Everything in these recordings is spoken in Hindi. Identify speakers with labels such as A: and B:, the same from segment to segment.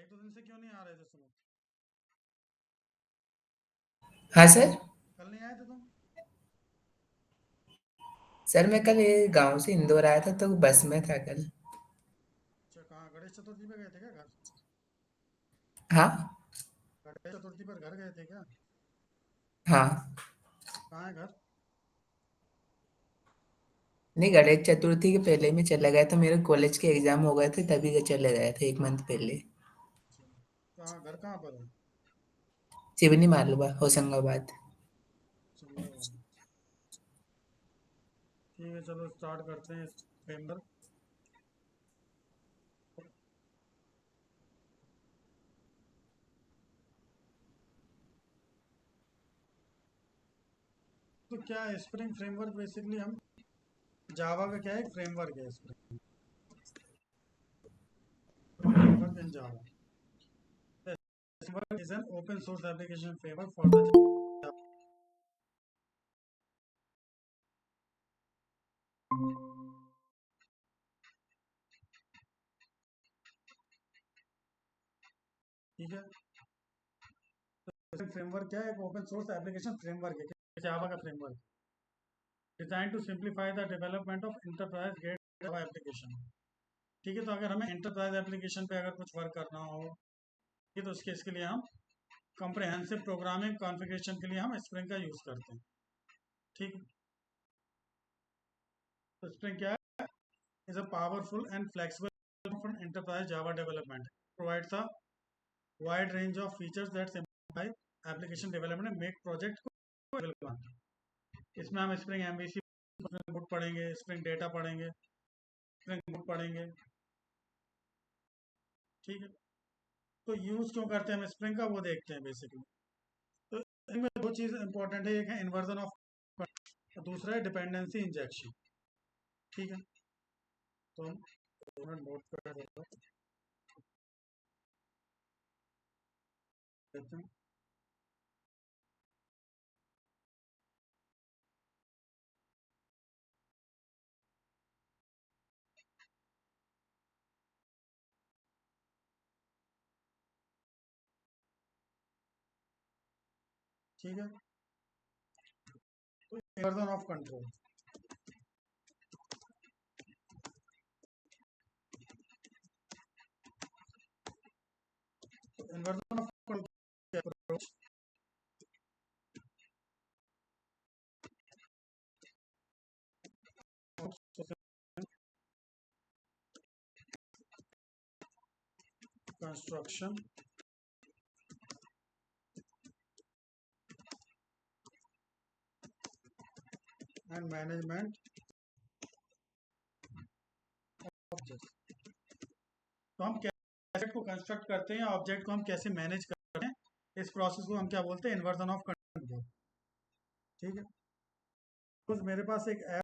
A: एक दो दिन से क्यों नहीं आ रहे थे सुमित?
B: हाँ सर।
A: कल नहीं आए थे तुम?
B: सर मैं कल ये गांव से इंदौर आया था तो बस में था कल।
A: अच्छा, कहाँ गणेश चतुर्थी पे गए थे क्या घर?
B: हाँ।
A: गणेश चतुर्थी पर घर गए थे क्या?
B: हाँ।
A: कहाँ है घर?
B: नहीं, गणेश चतुर्थी के पहले में चला गया था, मेरे कॉलेज के एग्जाम हो गए थे तभी चले गए थे 1 मंथ पहले।
A: अच्छा, कहाँ घर कहाँ पर है?
B: चिवनी मालवा होशंगाबाद।
A: चंद्रभागा। ठीक है, चलो स्टार्ट करते हैं इस फ्रेमवर्क। तो क्या है स्प्रिंग फ्रेमवर्क? बेसिकली हम जावा का क्या है, एक फ्रेमवर्क है spring framework in Java. Framework is an open source application framework for the ठीक है। फ्रेमवर्क क्या है? एक ओपन सोर्स एप्लीकेशन फ्रेमवर्क है, जावा का framework design to simplify the development of enterprise grade Java application. ठीक है, तो अगर हमें इंटरप्राइज एप्लीकेशन पे अगर कुछ वर्क करना हो, ठीक है, तो उसके इसके लिए हम कॉम्प्रिहेंसिव प्रोग्रामिंग कॉन्फ़िगरेशन के लिए हम स्प्रिंग का यूज़ करते हैं। ठीक है, तो स्प्रिंग क्या है? Is a powerful and flexible for enterprise Java development. Provides a wide range of features that simplify application development and make project को available बनाते हैं। इसमें हम स्प्रिंग एमवीसी बुक पढ़ेंगे, स्प्रिंग डेटा पढ़ेंगे, स्प्रिंग बुक पढ़ेंगे। ठीक है, तो यूज़ क्यों करते हैं हम स्प्रिंग का, वो देखते हैं बेसिकली। तो इनमें दो चीज़ इंपॉर्टेंट है, एक है इन्वर्जन ऑफ, दूसरा है डिपेंडेंसी इंजेक्शन। ठीक है, तो हम नोट कर देते हैं। ठीक है, तो इन्वर्जन ऑफ कंट्रोल। तो inversion of control construction and management object. तो हम कैसे को कंस्ट्रक्ट करते हैं, ऑब्जेक्ट को हम कैसे मैनेज करते हैं, इस प्रोसेस को हम क्या बोलते हैं? Inversion of control. ठीक है, तो मेरे पास एक ऐप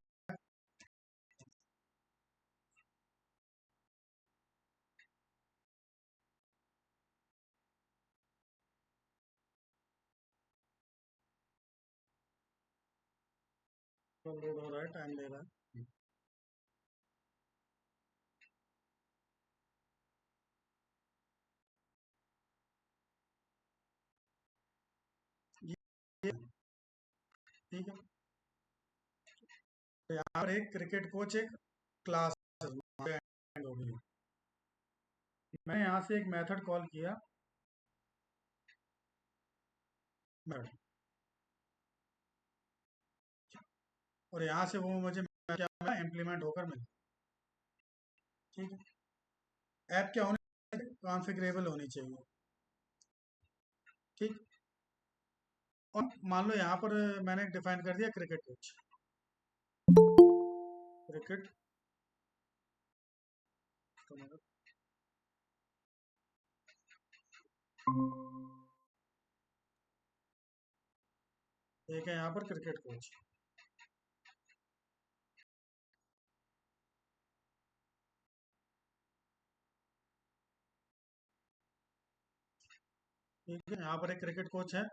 A: लोड हो रहा है, टाइम ले रहा है। ये ठीक है, तो यहाँ पर एक क्रिकेट कोच एक क्लास हो गई। मैंने यहाँ से एक मेथड कॉल किया, मेथड, और यहाँ से वो मुझे क्या इम्प्लीमेंट होकर मिला। ठीक है, ऐप क्या होनी, कॉन्फ़िगरेबल होनी चाहिए। ठीक, और मान लो यहाँ पर मैंने डिफाइन कर दिया क्रिकेट कोच, क्रिकेट, तो मतलब एक है यहाँ पर क्रिकेट कोच। ठीक है, यहाँ पर एक क्रिकेट कोच है,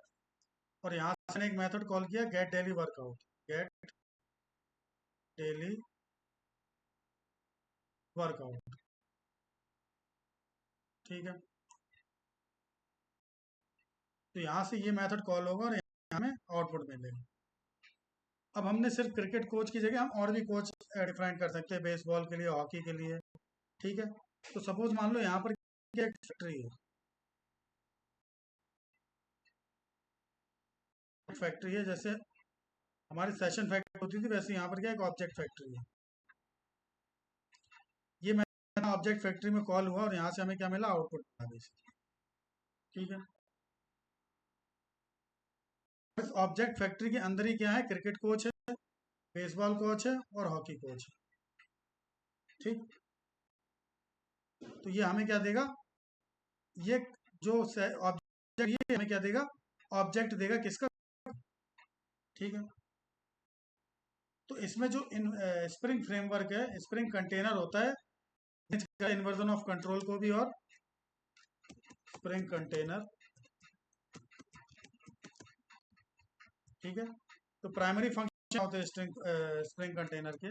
A: और यहाँ से मैंने एक मेथड कॉल किया, gate daily workout, gate daily workout. ठीक है, तो यहाँ से ये मेथड कॉल होगा और यहाँ हमें आउटपुट मिलेगा। अब हमने सिर्फ क्रिकेट कोच की जगह हम और भी कोच डिफाइन कर सकते हैं, बेसबॉल के लिए, हॉकी के लिए। ठीक है, तो सपोज मान लो यहाँ पर क्या एक फैक्ट्री है, फैक्ट्री है जैसे हमारी सेशन फैक्ट्री होती थी, वैसे यहाँ पर क्या एक ऑब्जेक्ट फैक्ट्री है। ये मैं ऑब्जेक्ट फैक्ट्री में कॉल हुआ और यहाँ से हमें क्या मिला, आउटपुट मिला बेसिकली। ठीक है, इस ऑब्जेक्ट फैक्ट्री के अंदर ही क्या है, क्रिकेट कोच है, बेसबॉल कोच है और हॉकी कोच है। ठीक, तो ये हमें क्या देगा, ये जो ऑब्जेक्ट ये हमें क्या देगा, ऑब्जेक्ट देगा किसका। ठीक है, तो इसमें जो स्प्रिंग फ्रेमवर्क है, स्प्रिंग कंटेनर होता है, इन्वर्जन ऑफ कंट्रोल को भी और स्प्रिंग कंटेनर। ठीक है, तो प्राइमरी फंक्शन होते हैं स्प्रिंग कंटेनर के,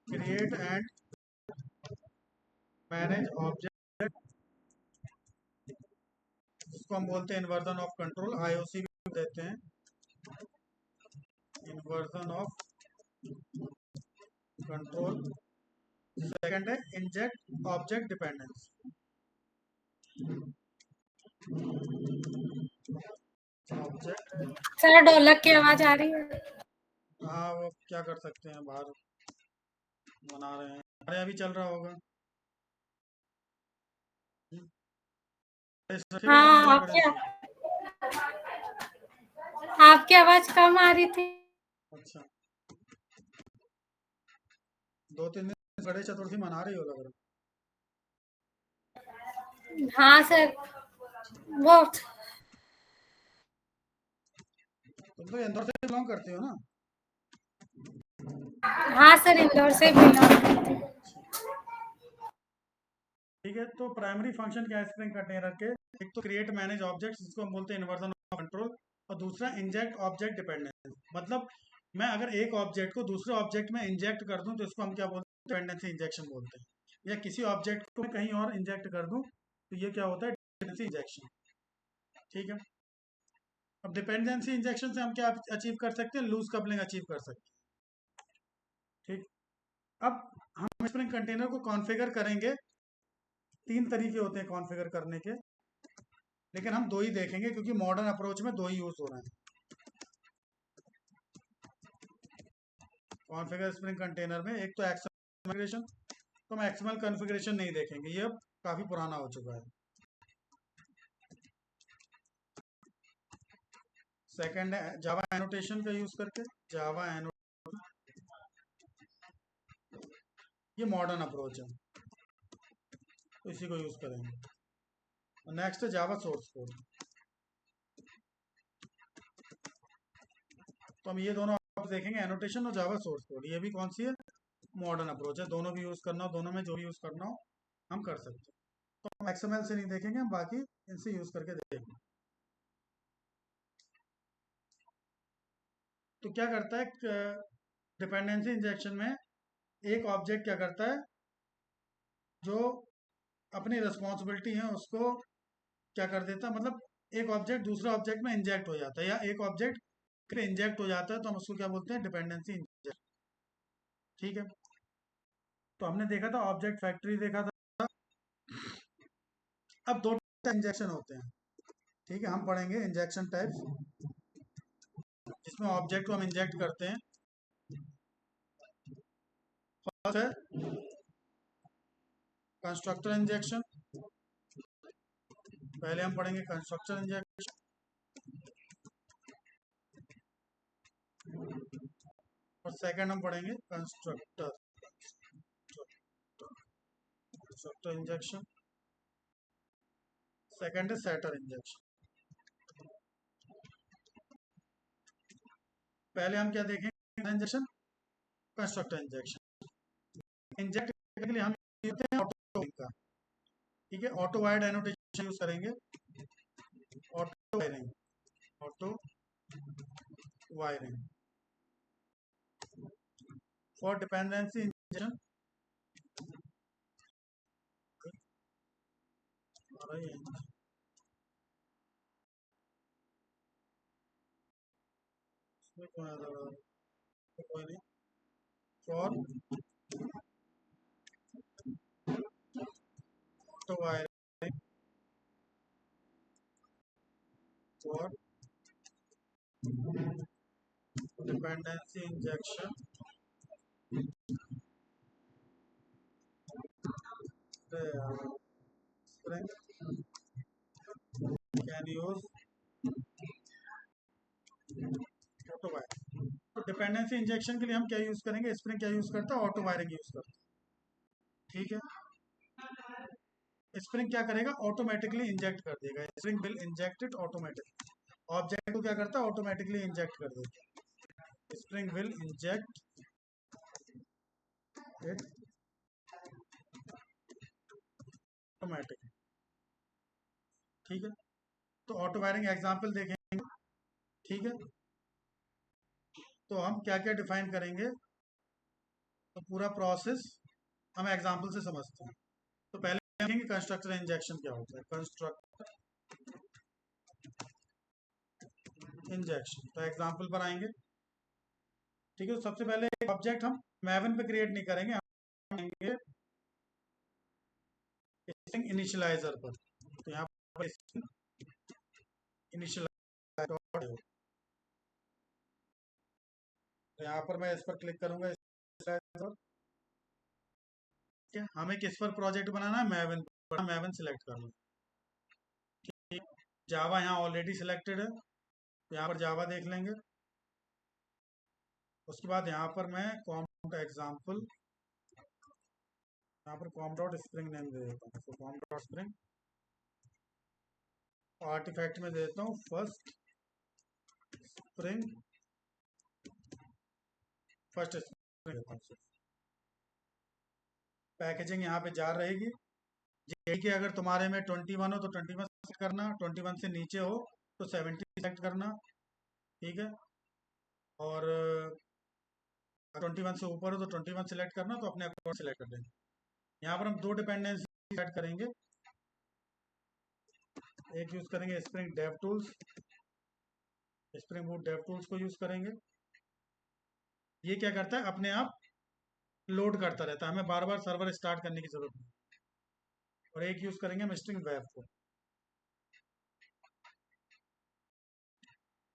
A: क्रिएट एंड मैनेज ऑब्जेक्ट, जिसको हम बोलते हैं इन्वर्जन ऑफ कंट्रोल, आईओसी भी देते हैं, इन्वर्जन ऑफ कंट्रोल। सेकंड है inject object dependence. Object,
C: sir ढोलक की आवाज आ रही है।
A: हाँ वो क्या कर सकते हैं, बाहर बना रहे हैं, अरे अभी चल रहा होगा।
C: हाँ, आपकी आवाज कम आ रही थी।
A: अच्छा, 2-3 दिन गणेश चतुर्थी मना रही हो लग रहा।
C: हाँ सर, वो
A: तुम तो इंदौर से बिलोंग करते हो ना।
C: हाँ सर, इंदौर से बिलोंग करती हूँ।
A: ठीक है, तो प्राइमरी फंक्शन क्या है स्प्रिंग कंटेनर के, एक तो क्रिएट मैनेज ऑब्जेक्ट, जिसको हम बोलते हैं इन्वर्जन ऑफ कंट्रोल, और दूसरा इंजेक्ट ऑब्जेक्ट डिपेंडेंस। मतलब मैं अगर एक ऑब्जेक्ट को दूसरे ऑब्जेक्ट में इंजेक्ट कर दूं तो इसको हम क्या बोलते हैं, डिपेंडेंसी इंजेक्शन बोलते हैं। या किसी ऑब्जेक्ट को मैं कहीं और इंजेक्ट कर दूं तो ये क्या होता है, डिपेंडेंसी इंजेक्शन। ठीक है, अब डिपेंडेंसी इंजेक्शन से हम क्या अचीव कर सकते हैं, लूज कपलिंग अचीव कर सकते हैं। ठीक, अब हम स्प्रिंग कंटेनर को कॉन्फ़िगर करेंगे, 3 तरीके होते हैं कॉन्फ़िगर करने के, लेकिन हम 2 ही देखेंगे क्योंकि मॉडर्न अप्रोच में 2 ही यूज हो रहे हैं। कॉन्फ़िगर स्प्रिंग कंटेनर में एक तो एक्सएमएल कॉन्फ़िगरेशन, तो हम एक्सएमएल कॉन्फ़िगरेशन नहीं देखेंगे, ये अब काफी पुराना हो चुका है। सेकंड है जावा एनोटेशन का यूज करके, जावा एनोटेशन, ये मॉडर्न अप्रोच है, तो इसी को यूज करेंगे। नेक्स्ट है जावा सोर्स कोड, तो हम ये दोनों आप देखेंगे, एनोटेशन और जावा सोर्स कोड, ये भी कौन सी है, मॉडर्न अप्रोच है। दोनों भी यूज करना हो, दोनों में जो भी यूज करना हो हम कर सकते हैं। तो हम एक्सएमएल से नहीं देखेंगे, हम बाकी इनसे यूज करके देखेंगे। तो क्या करता है डिपेंडेंसी इंजेक्शन में, एक ऑब्जेक्ट क्या करता है, जो अपनी रिस्पॉन्सिबिलिटी है उसको क्या कर देता है, मतलब एक ऑब्जेक्ट दूसरे ऑब्जेक्ट में इंजेक्ट हो जाता है, या एक ऑब्जेक्ट इंजेक्ट हो जाता है तो हम उसको क्या बोलते हैं, डिपेंडेंसी इंजेक्शन। ठीक है, तो हमने देखा था ऑब्जेक्ट फैक्ट्री देखा था। अब 2 इंजेक्शन होते हैं। ठीक है, हम पढ़ेंगे इंजेक्शन टाइप्स, जिसमें ऑब्जेक्ट को हम इंजेक्ट करते हैं। फर्स्ट है कंस्ट्रक्टर इंजेक्शन, पहले हम पढ़ेंगे कंस्ट्रक्टर इंजेक्शन, और सेकंड हम पढ़ेंगे कंस्ट्रक्टर इंजेक्शन, सेकंड है सेटर इंजेक्शन। पहले हम क्या देखेंगे, इंजेक्शन, कंस्ट्रक्टर इंजेक्शन। इंजेक्ट करने के लिए हम यूज हैं ऑटो का। ठीक है, ऑटो वायर्ड एनोटेशन यूज करेंगे, auto wiring, auto wiring. for dependency injection. For auto wiring for dependency injection spring can use auto wiring. तो डिपेंडेंसी इंजेक्शन के लिए हम क्या यूज करेंगे, स्प्रिंग क्या यूज करता है, ऑटो वायरिंग यूज करता है। ठीक है, स्प्रिंग क्या करेगा, ऑटोमेटिकली इंजेक्ट कर देगा। Spring will inject it automatically. Object को क्या करता है, ऑटोमेटिकली इंजेक्ट कर देगा। Spring will inject it automatically. ठीक है, तो ऑटो वायरिंग एग्जांपल देखेंगे। ठीक है, तो हम क्या क्या डिफाइन करेंगे, तो पूरा प्रोसेस हम एग्जांपल से समझते हैं। तो पहले देखेंगे कंस्ट्रक्टर इंजेक्शन क्या होता है। कंस्ट्रक्टर इंजेक्शन, तो एग्जांपल पर आएंगे। ठीक है, तो सबसे पहले एक ऑब्जेक्ट हम मैवन पे क्रिएट नहीं करेंगे, हम करेंगे स्ट्रिंग इनिशियलाइजर पर। तो यहाँ पर इनिशियलाइजर, तो यहाँ पर मैं इस पर क्लिक करूंगा। हमें किस पर प्रोजेक्ट बनाना है, मैवन पर। मैवन सिलेक्ट कर लूँ। जावा यहाँ ऑलरेडी सिलेक्टेड है, तो यहाँ पर जावा देख लेंगे। उसके बाद यहाँ पर मैं कॉम एग्जाम्पल, यहाँ पर कॉम डॉट स्प्रिंग नेम दे देता हूँ। तो कॉम डॉट स्प्रिंग आर्टिफैक्ट में दे देता हूँ फर्स्ट स्प्रिंग, फर्स्ट स्प्रिंग देता हूँ। पैकेजिंग यहाँ पे जार रहेगी। कि अगर तुम्हारे में 21 हो तो 21 सेलेक्ट करना, 21 से नीचे हो तो 70 सेलेक्ट करना। ठीक है, और 21 से ऊपर हो तो 21 सेलेक्ट करना, तो अपने अकाउंट सेलेक्ट कर देंगे। यहाँ पर हम दो डिपेंडेंसी सेट करेंगे। एक यूज करेंगे spring dev tools, spring boot dev tools को यूज करेंगे। ये क्या करता है, अपने आप लोड करता रहता है, हमें बार बार सर्वर स्टार्ट करने की जरूरत नहीं। और एक यूज करेंगे हम स्ट्रिंग वेब को।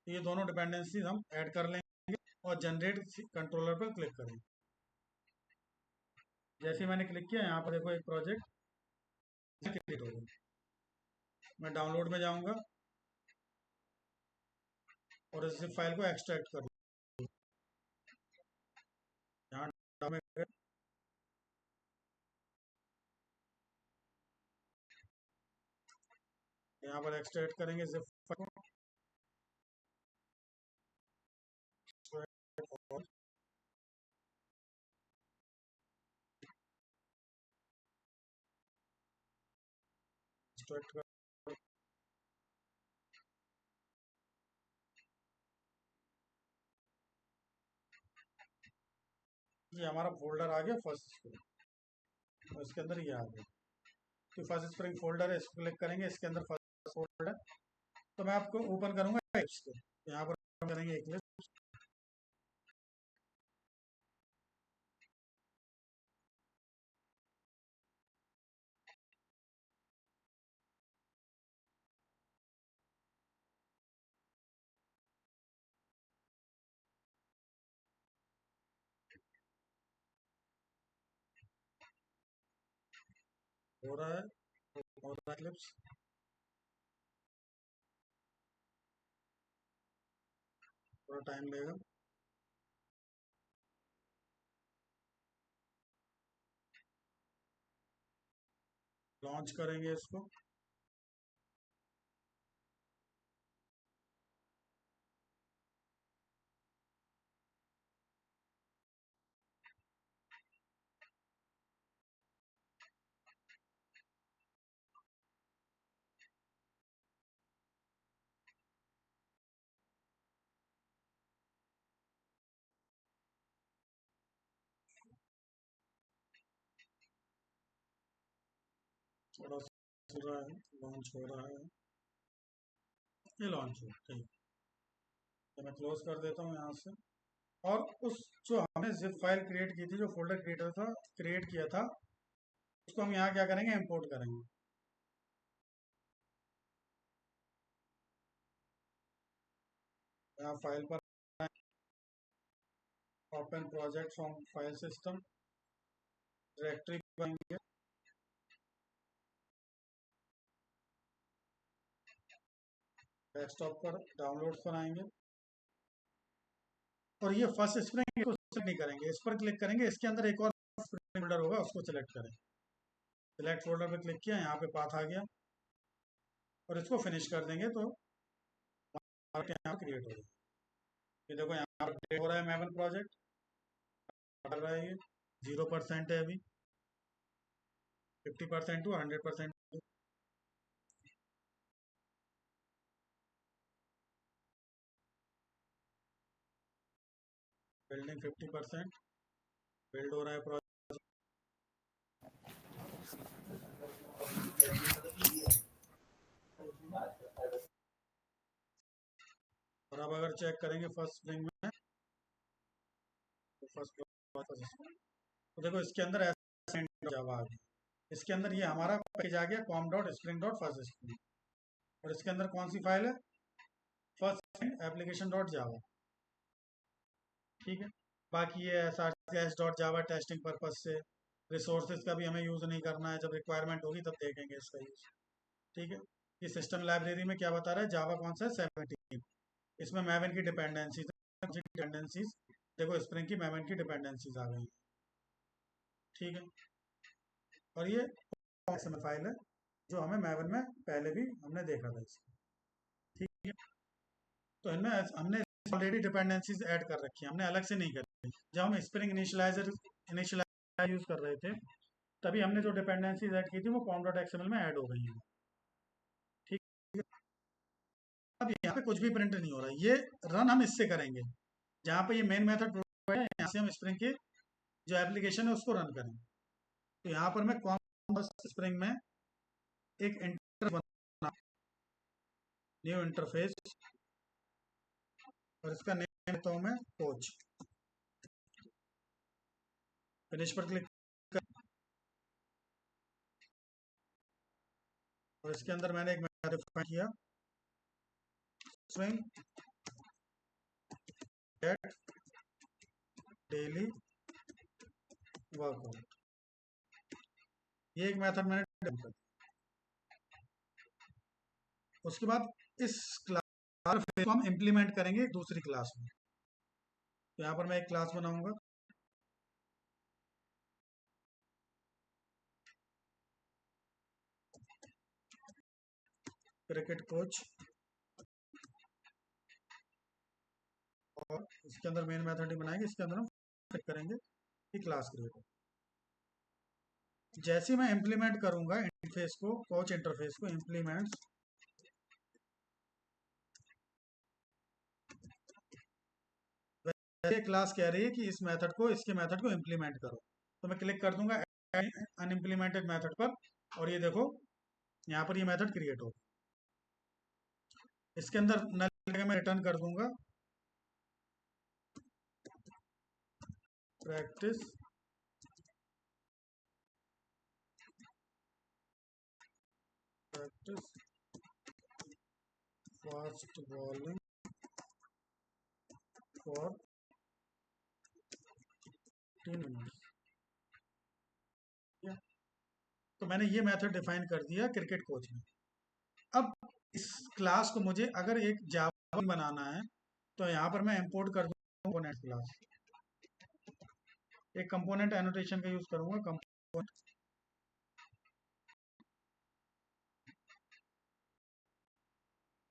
A: ये दोनों डिपेंडेंसी हम ऐड कर लेंगे और जनरेट कंट्रोलर पर क्लिक करेंगे। जैसे मैंने क्लिक किया, यहाँ पर देखो एक प्रोजेक्ट क्रिएट हो गया। मैं डाउनलोड में जाऊंगा और इस जिप फाइल को एक्सट्रैक्ट कर लूँगा। यहाँ में यहाँ पर एक्सट्रैक्ट करेंगे जिप फाइल को। एक्सट्रैक्ट कर, ये हमारा फोल्डर आ गया फर्स्ट स्प्रिंग, और इसके अंदर ये आ गया। तो फर्स्ट स्प्रिंग फोल्डर है, इसको क्लिक करेंगे, इसके अंदर फर्स्ट फोल्डर। तो मैं आपको ओपन करूंगा एक्लिप्स को। यहाँ पर करेंगे एक्लिप्स। हो रहा है, हो रहा है एक्लिप्स, थोड़ा टाइम लेगा। लॉन्च करेंगे इसको। थोड़ा सा चल रहा है, लॉन्च हो रहा है, ये लॉन्च हो ठीक। तो मैं क्लोज कर देता हूँ यहाँ से। और उस जो हमने जिप फाइल क्रिएट की थी, जो फोल्डर क्रिएट किया था, उसको हम यहाँ क्या करेंगे, इंपोर्ट करेंगे। यहाँ फाइल पर open project from file system, directory बनाएंगे, डेस्कटॉप पर डाउनलोड्स बनाएंगे, और ये फर्स्ट स्प्रिंग को सेलेक्ट नहीं करेंगे, इस पर क्लिक करेंगे, इसके अंदर एक और स्प्रिंग फोल्डर होगा, उसको सिलेक्ट करें। सिलेक्ट फोल्डर पर क्लिक किया, यहाँ पे पाथ आ गया, और इसको फिनिश कर देंगे तो यहाँ क्रिएट हो जाएगा। ये देखो यहाँ पर क्रिएट हो रहा है मैवन प्रोजेक्ट, कर रहा है ये 0% है अभी, 50% टू 100%। बिल्डिंग 50% बिल्ड हो रहा है प्रोजेक्ट। और अब अगर चेक करेंगे फर्स्ट स्प्रिंग में, तो फर्स्ट तो देखो इसके अंदर जावा आ गया, इसके अंदर ये हमारा पैकेज आ गया com.spring.first स्प्रिंग, और इसके अंदर कौन सी फाइल है, फर्स्ट एप्लीकेशन डॉट जावा, ठीक है। बाकी ये srcs.java टेस्टिंग पर्पज से, रिसोर्सेज का भी हमें यूज़ नहीं करना है, जब रिक्वायरमेंट होगी तब देखेंगे इसका यूज़, ठीक है। ये सिस्टम लाइब्रेरी में क्या बता रहा है, जावा कौन सा है 17, इसमें मैवन की डिपेंडेंसीज देखो, स्प्रिंग की मैवन की डिपेंडेंसीज आ गई, ठीक है। और ये XML फाइल है जो हमें मैवन में पहले भी हमने देखा था इसको, ठीक है। तो इनमें हमने ऑलरेडी डिपेंडेंसीज ऐड कर रखी है, हमने अलग से नहीं करी। जब हम स्प्रिंग इनिशियलाइजर यूज कर रहे थे, तभी हमने जो डिपेंडेंसीज ऐड की थी वो com.xml में ऐड हो गई हैं, ठीक है। अब यहाँ पे कुछ भी प्रिंट नहीं हो रहा है, ये रन हम इससे करेंगे, जहाँ पे ये मेन मेथड है, यहाँ से हम स्प्रिंग की जो एप्लीकेशन है उसको रन करेंगे। तो यहाँ पर मैं स्प्रिंग में एक न्यू इंटरफेस, और इसका नेम देता हूँ मैं कोच, फिनिश पर क्लिक कर, और इसके अंदर मैंने एक मेथड डिफाइन किया, स्ट्रिंग गेट डेली वर्कआउट, ये एक मेथड मैंने डिफाइन कर। उसके बाद इस क्लास को हम इम्प्लीमेंट करेंगे दूसरी क्लास में। तो यहाँ पर मैं एक क्लास बनाऊंगा, क्रिकेट कोच, और इसके अंदर मेन मेथड ही बनाएंगे, इसके अंदर हम फिट करेंगे कि क्लास क्रिएट हो। जैसे मैं इम्प्लीमेंट करूंगा इंटरफेस को, कोच इंटरफेस को इम्प्लीमेंट, ये क्लास कह रही है कि इस मेथड को, इसके मेथड को इम्प्लीमेंट करो, तो मैं क्लिक कर दूंगा अनइम्प्लीमेंटेड मेथड पर, और ये देखो यहाँ पर ये मेथड क्रिएट हो। इसके अंदर नल मैं रिटर्न कर दूंगा practice fast bowling for 10 minutes. तो मैंने ये मेथड डिफाइन कर दिया क्रिकेट कोच में। अब इस क्लास को मुझे अगर एक जावा बनाना है, तो यहाँ पर मैं इंपोर्ट कर दूंगा कंपोनेंट क्लास, एक कंपोनेंट एनोटेशन का यूज करूंगा, कंपोनेंट,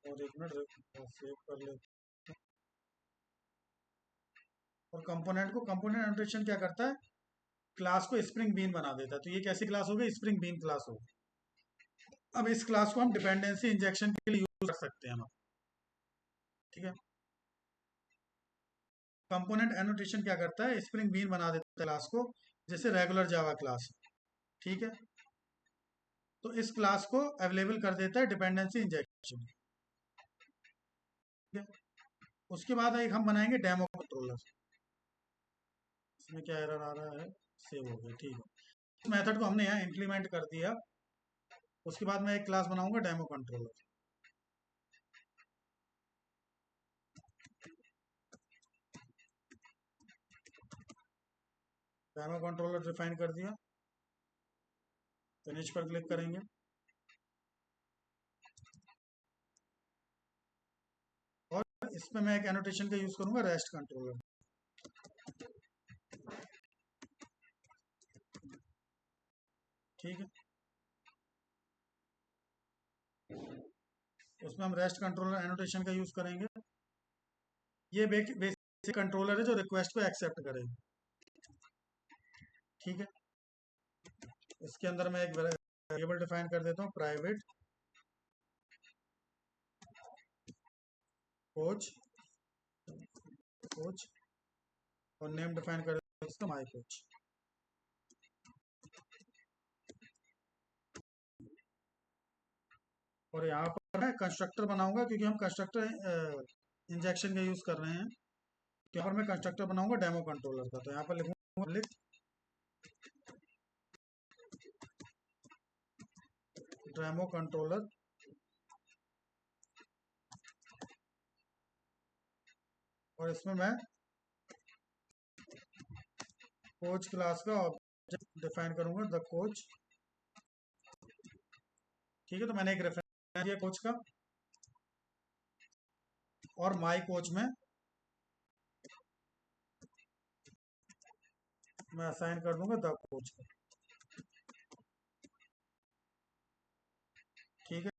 A: और एक मिनट सेव कर ले। और कंपोनेंट को, कंपोनेंट एनोटेशन क्या करता है, क्लास को स्प्रिंग बीन बना देता है। तो ये कैसी क्लास होगी, स्प्रिंग बीन क्लास होगी। अब इस क्लास को हम डिपेंडेंसी इंजेक्शन के लिए यूज कर सकते हैं, ठीक है। कंपोनेंट एनोटेशन क्या करता है, स्प्रिंग बीन बना देता है क्लास को, जैसे रेगुलर जावा क्लास, ठीक है। तो इस क्लास को अवेलेबल कर देता है डिपेंडेंसी इंजेक्शन। उसके बाद एक हम बनाएंगे डेमो कंट्रोलर। इसमें क्या एरर आ रहा है, सेव हो गया, ठीक है। इस मेथड को हमने यहाँ इम्प्लीमेंट कर दिया। उसके बाद मैं एक क्लास बनाऊंगा demo controller. Demo controller define कर दिया, फिनिश पर क्लिक करेंगे। और इसमें मैं एक एनोटेशन का यूज करूंगा, रेस्ट कंट्रोलर। ठीक है, उसमें हम रेस्ट कंट्रोलर एनोटेशन का यूज करेंगे। ये बेसिक कंट्रोलर है जो रिक्वेस्ट को एक्सेप्ट करेगा। ठीक है, इसके अंदर मैं एक वेरिएबल डिफाइन कर देता हूँ, प्राइवेट कोच और नेम डिफाइन कर देता हूँ इसका माई कोच। और यहाँ पर मैं कंस्ट्रक्टर बनाऊंगा, क्योंकि हम कंस्ट्रक्टर इंजेक्शन का यूज कर रहे हैं। तो यहाँ पर मैं कंस्ट्रक्टर बनाऊंगा डेमो कंट्रोलर का। तो यहाँ पर लिखूंगा पब्लिक डेमो कंट्रोलर, और इसमें मैं कोच क्लास का ऑब्जेक्ट डिफाइन करूंगा, द कोच। ठीक है, तो मैंने एक रेफरेंस दिया कोच का, और माई कोच में मैं असाइन कर दूंगा द कोच का। ठीक है,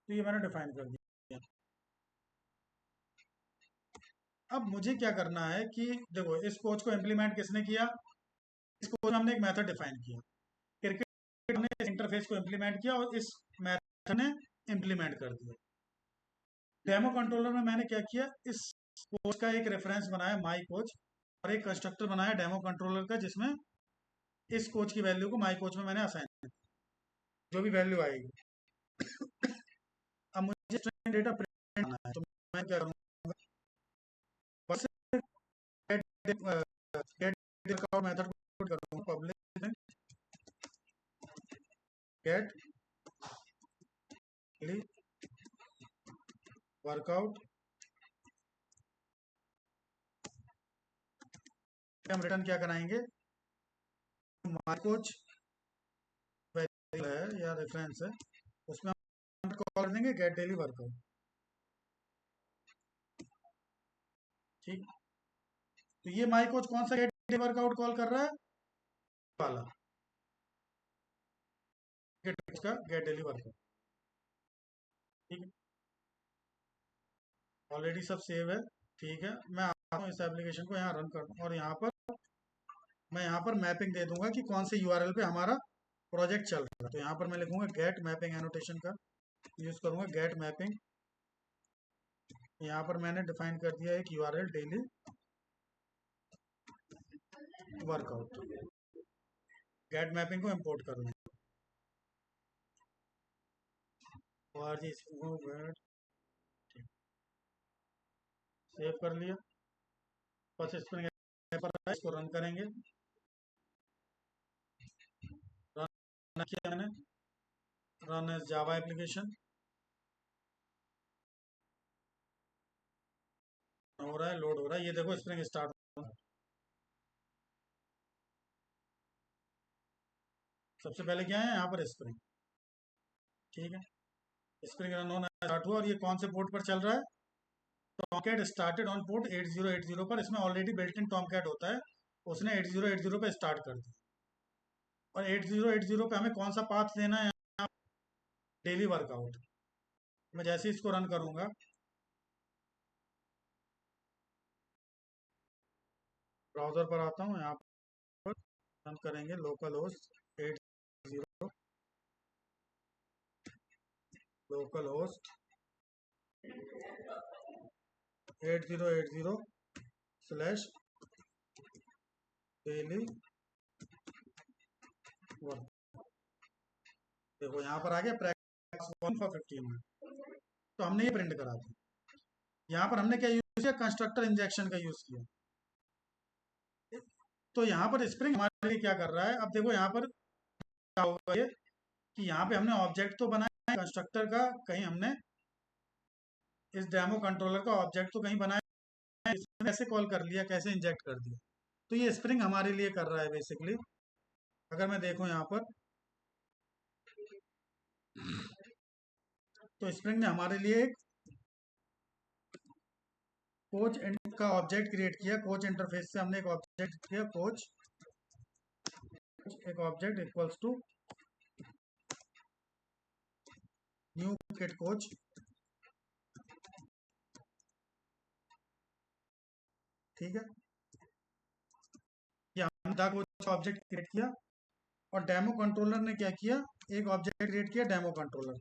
A: तो ये मैंने डिफाइन कर दिया। अब मुझे क्या करना है कि देखो, इस कोच को इम्प्लीमेंट किसने किया, इस कोच में हमने एक मेथड डिफाइन किया, क्रिकेट ने इस इंटरफेस को इम्प्लीमेंट किया और इस मेथड ने इम्प्लीमेंट कर दिया। डेमो कंट्रोलर में मैंने क्या किया, इस कोच का एक रेफरेंस बनाया माई कोच, और एक कंस्ट्रक्टर बनाया डेमो कंट्रोलर का, जिसमें इस कोच की वैल्यू को माई कोच में मैंने असाइन किया, जो भी वैल्यू आएगी। अब मुझे स्ट्रिंग डेटा प्रिंट करना है, तो मैं क्या करूँगा, बस गेट का मेथड को करूँगा, पब्लिक गेट वर्कआउट। हम रिटर्न क्या कराएंगे, माई कोच है या रेफरेंस है, उसमें हम कॉल देंगे गेट डेली वर्कआउट। ठीक, तो ये माई कोच कौन सा गेट डेली वर्कआउट कॉल कर रहा है, वाला गेट का गेट डेली वर्कआउट। ठीक है, ऑलरेडी सब सेव है। ठीक है, मैं आता हूँ इस एप्लीकेशन को यहाँ रन कर, और यहाँ पर मैं यहाँ पर मैपिंग दे दूंगा कि कौन से यूआरएल पे हमारा प्रोजेक्ट चल रहा है। तो यहाँ पर मैं लिखूंगा गेट मैपिंग एनोटेशन का यूज करूंगा, गेट मैपिंग। यहाँ पर मैंने डिफाइन कर दिया एक URL daily workout. Get mapping को इंपोर्ट कर लें, सेव कर लिया। बस स्प्रिंग पर इसको रन करेंगे। रन किया मैंने, रन एज जावा एप्लीकेशन हो रहा है, लोड हो रहा है। ये देखो स्प्रिंग स्टार्ट हो रहा है। सबसे पहले क्या है यहाँ पर स्प्रिंग। ठीक है, स्प्रिंग रन होना स्टार्ट हुआ, और ये कौन से पोर्ट पर चल रहा है, टॉमकैट स्टार्टेड ऑन पोर्ट 8080 पर। इसमें ऑलरेडी बिल्ट इन टॉमकैट होता है, उसने 8080 पे स्टार्ट कर दिया। और 8080 पे हमें कौन सा पाथ देना है, डेली वर्कआउट। मैं जैसे इसको रन करूंगा, ब्राउजर पर आता हूँ, यहाँ पर रन करेंगे local host 80 local host 8080/daily work. देखो यहाँ पर आ गया प्रैक्टिस 1 for 15 में, तो हमने ये प्रिंट करा था। यहाँ पर हमने क्या यूज किया, कंस्ट्रक्टर इंजेक्शन का यूज किया। तो यहाँ पर स्प्रिंग हमारे लिए क्या कर रहा है, अब देखो यहाँ पर क्या होगा ये कि यहाँ पे हमने ऑब्जेक्ट तो बनाया है कंस्ट्रक्टर का, कहीं हमने इस डेमो कंट्रोलर का ऑब्जेक्ट तो कहीं बनाया है, इसमें कैसे कॉल कर लिया, कैसे इंजेक्ट कर दिया। तो ये स्प्रिंग हमारे लिए कर रहा है बेसिकली। अगर मैं देखूं यहाँ पर, तो स्प्रिंग ने हमारे लिए एक कोच का ऑब्जेक्ट क्रिएट किया। कोच इंटरफेस से हमने एक ऑब्जेक्ट किया, कोच एक object equals to new cricket coach, ठीक है। ये हमने द कोच ऑब्जेक्ट क्रिएट किया, और डेमो कंट्रोलर ने क्या किया, एक ऑब्जेक्ट क्रिएट किया demo controller.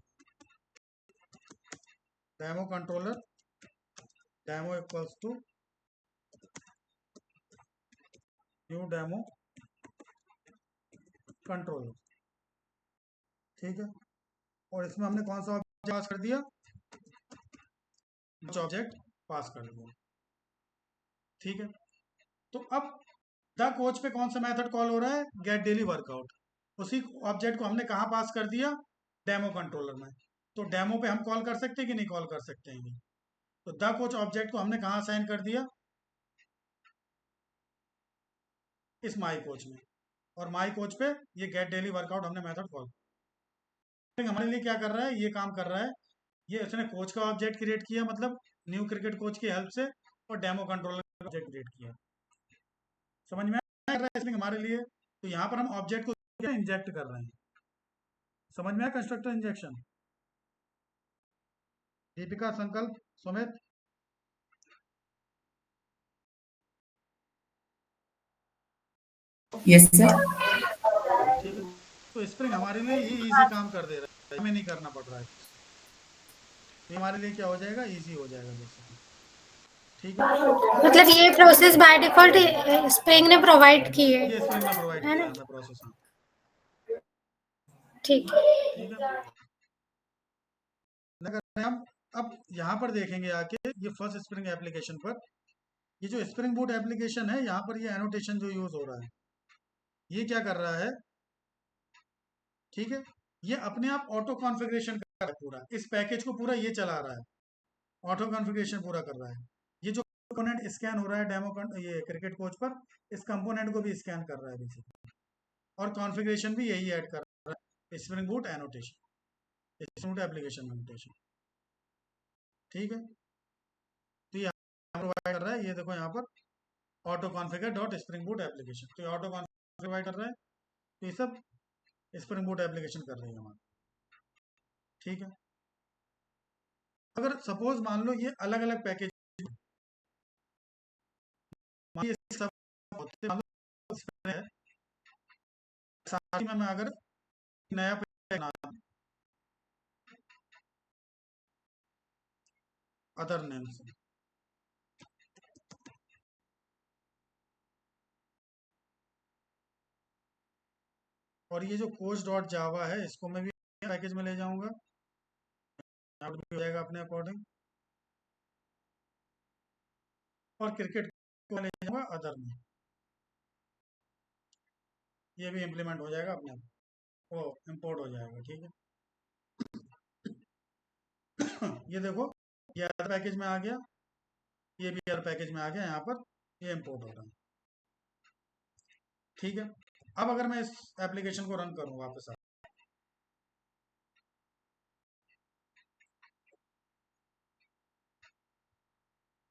A: Demo controller demo equals to new demo controller, ठीक है। और इसमें हमने कौन सा ऑब्जेक्ट पास कर दिया, ऑब्जेक्ट पास कर दिया, ठीक है। तो अब द कोच पे कौन सा मेथड कॉल हो रहा है, गेट डेली वर्कआउट। उसी ऑब्जेक्ट को हमने कहाँ पास कर दिया, डेमो कंट्रोलर में। तो डेमो पे हम कॉल कर सकते हैं कि नहीं कॉल कर सकते हैं। तो द कोच ऑब्जेक्ट को हमने कहाँ असाइन कर दिया, इस माई कोच में, और माई कोच पे ये गेट डेली वर्कआउट हमने मेथड कॉल। हमारे लिए क्या कर रहा है, ये काम कर रहा है, ये उसने कोच का ऑब्जेक्ट क्रिएट किया, मतलब न्यू क्रिकेट कोच की हेल्प से, और डेमो कंट्रोलर का ऑब्जेक्ट क्रिएट किया। समझ में आ रहा है इसलिए हमारे लिए। तो यहाँ पर हम ऑब्जेक्ट को इंजेक्ट कर रहे हैं। समझ में आया कंस्ट्रक्टर इंजेक्शन। दीपिका, संकल्प, सुमित,
B: यस सर।
A: ठीक है। तो स्प्रिंग हमारे लिए ये इजी काम कर दे रहा है, हमें नहीं करना पड़ रहा है। ये हमारे लिए क्या हो जाएगा, इजी हो जाएगा जैसे, ठीक है।
C: मतलब ये प्रोसेस बाय डिफॉल्ट स्प्रिंग ने प्रोवाइड की
A: ये
C: है
A: स्प्रिंग ने प्रोवाइड
C: है
A: किया
C: ना?
A: हमें प्रोसेस, हाँ,
C: ठीक है।
A: ठीक है। अगर हम अब यहाँ पर देखेंगे आके, ये फर्स्ट स्प्रिंग एप्लीकेशन पर, ये जो स्प्रिंग बूट एप्लीकेशन है, यहाँ पर ये एनोटेशन जो यूज हो रहा है, ये क्या कर रहा है, ठीक है। ये अपने आप ऑटो कॉन्फ़िगरेशन कर रहा है पूरा, इस पैकेज को पूरा ये चला रहा है, ऑटो कॉन्फ़िगरेशन पूरा कर रहा है। ये जो कंपोनेंट स्कैन हो रहा है डेमो ये क्रिकेट कोच पर, इस कंपोनेंट को भी स्कैन कर रहा है बेसिकली, और कॉन्फ़िगरेशन भी यही ऐड कर रहा है, spring boot annotation, spring boot application annotation, ठीक है। तो ये प्रोवाइड कर रहा है, ये देखो यहाँ पर auto configure dot spring boot application, तो ये ऑटो कॉन्फ़िगर प्रोवाइड कर रहा है। तो ये सब स्प्रिंग बूट एप्लीकेशन कर रही है हमारा, ठीक है। अगर सपोज मान लो ये अलग अलग पैकेज, ये सब होते, मान लो इसमें है, साथ ही में मैं अगर नया पैकेज बनाता हूं अदर नेम से, और ये जो कोच डॉट जावा है, इसको मैं भी पैकेज में ले जाऊंगा, आउट भी हो जाएगा अपने अकॉर्डिंग, और क्रिकेट को ले जाऊंगा अदर में, ये भी इम्प्लीमेंट हो जाएगा अपने आप, वो इम्पोर्ट हो जाएगा, ठीक है। ये देखो, ये अदर पैकेज में आ गया, ये भी अदर पैकेज में आ गया, यहाँ पर ये इम्पोर्ट हो रहा है, ठीक है। अब अगर मैं इस एप्लीकेशन को रन करूँ वापस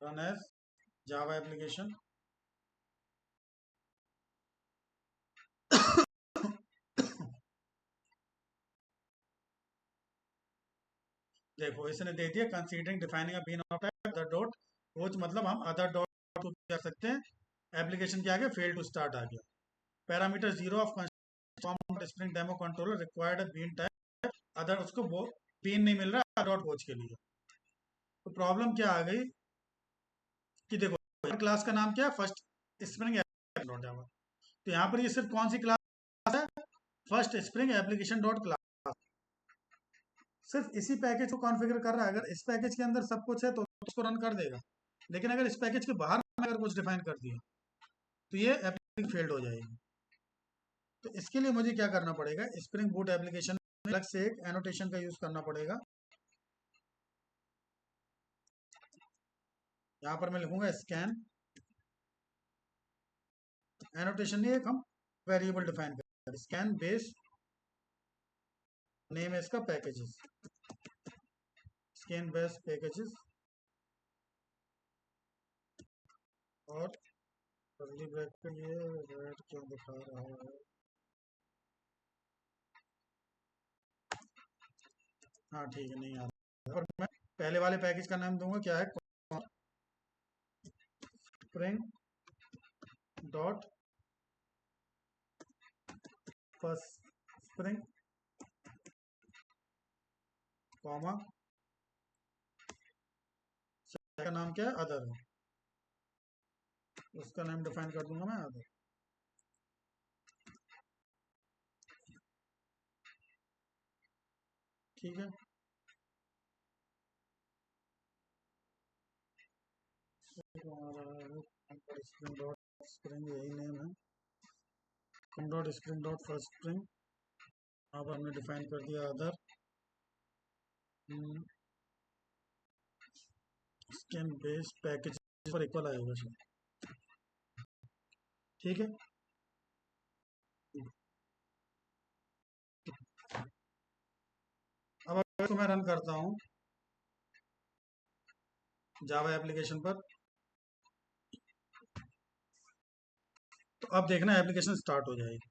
A: रन एज जावा एप्लीकेशन, देखो इसने दे दिया considering defining a bean of type other dot coach, मतलब हम अदर डॉट कर सकते हैं। एप्लीकेशन के आगे फेल टू स्टार्ट आ गया। Parameter 0 of spring demo controller required a bean type other, उसको बीन नहीं मिल रहा डॉट कोच के लिए। तो प्रॉब्लम क्या आ गई कि देखो क्लास का नाम क्या है, फर्स्ट स्प्रिंग डॉट जावा। तो यहाँ पर ये सिर्फ कौन सी क्लास है, first spring application dot class, सिर्फ इसी पैकेज को कॉन्फ़िगर कर रहा है। अगर इस पैकेज के अंदर सब कुछ है तो उसको रन कर देगा, लेकिन अगर इस पैकेज के बाहर अगर कुछ डिफाइन कर दिया तो ये एप्लीकेशन फेल्ड हो जाएगी। तो इसके लिए मुझे क्या करना पड़ेगा, स्प्रिंग बूट एप्लीकेशन में अलग से एक एनोटेशन का यूज करना पड़ेगा। यहाँ पर मैं लिखूंगा स्कैन एनोटेशन, नहीं एक हम वेरिएबल डिफाइन करेंगे, स्कैन बेस नेम है इसका पैकेजेस, स्कैन बेस पैकेजेस, और कर्ली ब्रैकेट ये रेड क्यों दिखा रहा है, हाँ ठीक है नहीं आ रहा। और मैं पहले वाले पैकेज का नाम दूंगा क्या है, spring dot first spring comma, का नाम क्या है अदर है, उसका नाम डिफाइन कर दूंगा मैं अदर। ठीक है, स्प्रिंग डॉट स्प्रिंग यही नेम है, dot spring dot first spring, अब हमने डिफाइन कर दिया अदर, स्कैन बेस पैकेज पर इक्वल आएगा सर। ठीक है, अब अगर तो मैं रन करता हूँ जावा एप्लीकेशन पर, तो अब देखना एप्लीकेशन स्टार्ट हो जाएगी।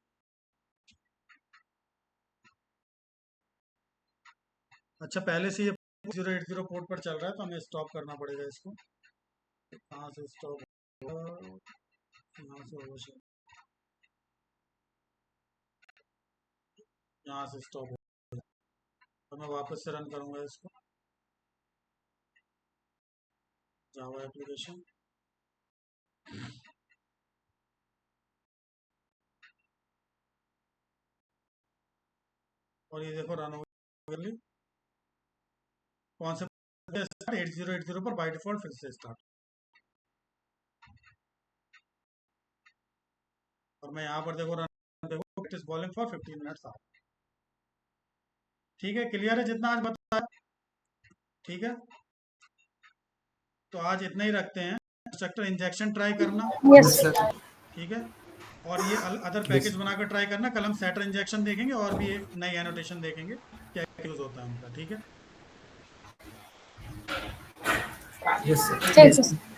A: अच्छा पहले से ये 080 पोर्ट पर चल रहा है तो हमें स्टॉप करना पड़ेगा इसको, कहाँ से स्टॉप होगा, यहाँ से होगा, यहाँ से स्टॉप होगा, तो मैं वापस से रन करूँगा इसको जावा एप्लीकेशन, और ये देखो रन हो गई, कौन से 8080 पर बाय डिफॉल्ट फिर से स्टार्ट, और मैं यहाँ पर देखो रन देखो it is bowling for 15 minutes. ठीक है, क्लियर है जितना आज बताया? ठीक है, तो आज इतना ही रखते हैं। स्ट्रक्चर इंजेक्शन ट्राई करना,
C: Yes.
A: ठीक है, और ये अदर पैकेज बनाकर ट्राई करना। कल हम सेटर इंजेक्शन देखेंगे और भी एक नई एनोटेशन देखेंगे क्या यूज होता है उनका। ठीक है,
B: यस सर।
C: Yes.